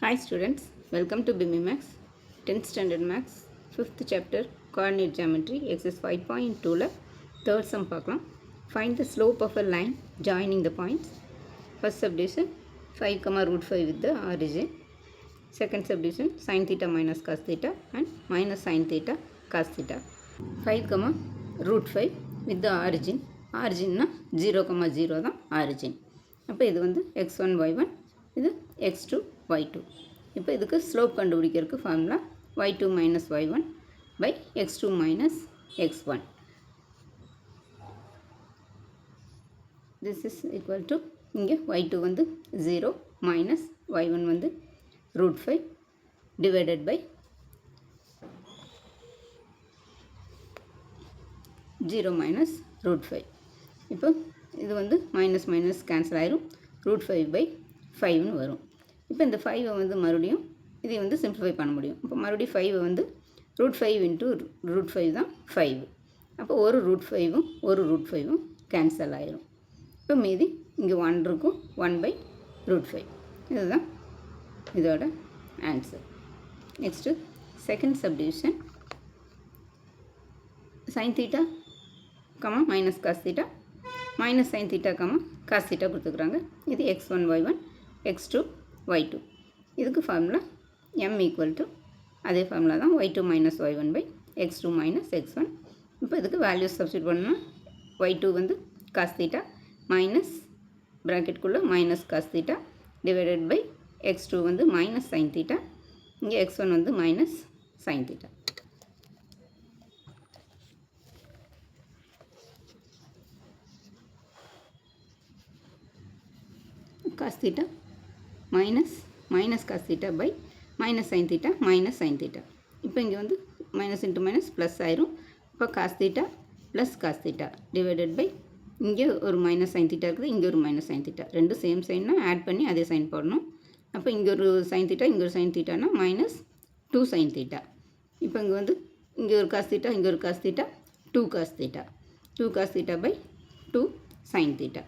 Hi students, welcome to BIMI Max, 10th Standard Max, 5th Chapter, Coordinate Geometry, Exercise 5.2 third sum பார்க்கலாம். Find the slope of a line joining the points. First subdivision, 5, root 5 with the origin. Second subdivision, sin theta minus cos theta and minus sin theta cos theta. 5, root 5 with the origin. Origin 0, 0 தான் origin. அப்போ இது வந்து x1, y1, இது x2, y2. இப்போ இதுக்கு slope கண்டுபிடிக்கிறதுக்கு formula y2 minus y1 by x2 minus x1. This is equal to இங்கே y2 வந்து 0 minus y1 வந்து root 5 divided by 0 minus root 5. இப்போ இது வந்து மைனஸ் மைனஸ் கேன்சல் ஆயிரும், ரூட் 5 by 5ன்னு வரும். இப்போ இந்த 5 வந்து மறுபடியும் இதை வந்து சிம்பிளிஃபை பண்ண முடியும். இப்போ மறுபடியும் 5 வந்து ரூட் 5 இன்ட்டு ரூட் 5 தான் 5. அப்போ ஒரு ரூட் 5ம் ஒரு ரூட் 5ம் கேன்சல் ஆயிரும். இப்போ மீதி இங்கே 1 இருக்கும், 1 by ரூட் 5. இதுதான் இதோட answer. Next second subdivision, sin theta, minus cos theta, minus sin theta, cos theta கொடுத்துக்கிறாங்க. இது x1, y1, x2, y2. இதுக்கு ஃபார்முலா m ஈக்குவல் டு அதே ஃபார்முலா தான் y2 minus y1 by x2 minus x1. இப்போ இதுக்கு values substitute பண்ணணும்னா y2 வந்து cos theta minus ப்ராக்கெட்டுக்குள்ளே minus cos theta divided by x2 வந்து மைனஸ் sin theta, இங்கே x1 வந்து minus sin theta. cos theta minus cos theta by minus sin theta minus sin theta. இப்போ இங்கே வந்து minus into minus plus ஆயிரும். இப்போ cos theta plus cos theta divided by இங்கே ஒரு மைனஸ் sin theta இருக்குது, இங்கே ஒரு மைனஸ் sin theta, ரெண்டு சேம் சைன்னா ஆட் பண்ணி அதே சைன் போடணும். அப்போ இங்கே ஒரு sin theta இங்கே ஒரு sin thetaனா மைனஸ் 2 sin theta. இப்போ இங்கே வந்து இங்கே ஒரு cos theta இங்கே ஒரு cos theta, 2 cos theta, 2 cos theta by 2 sin theta.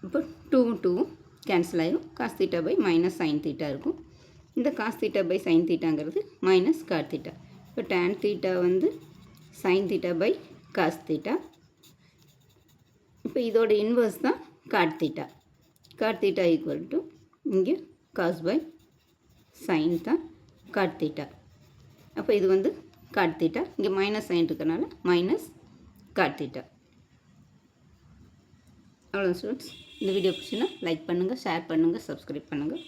இப்போ 2 கேன்சல் ஆயிரும், cos theta by minus sin theta இருக்கும். இந்த cos theta by sin thetaங்கிறது மைனஸ் cot theta. இப்போ tan theta வந்து sin theta by cos theta. இப்போ இதோட இன்வர்ஸ் தான் cot theta. cot theta equal to இங்கே cos by sin தான் cot theta. அப்போ இது வந்து cot theta, இங்கே மைனஸ் sin இருக்கனால மைனஸ் cot theta. அவ்வளோ ஸ்டூடெண்ட்ஸ், இந்த வீடியோ பிடிச்சினா லைக் பண்ணுங்கள், ஷேர் பண்ணுங்கள், சப்ஸ்கிரைப் பண்ணுங்கள்.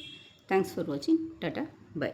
தேங்க்ஸ் ஃபார் வாட்சிங். Tata, by.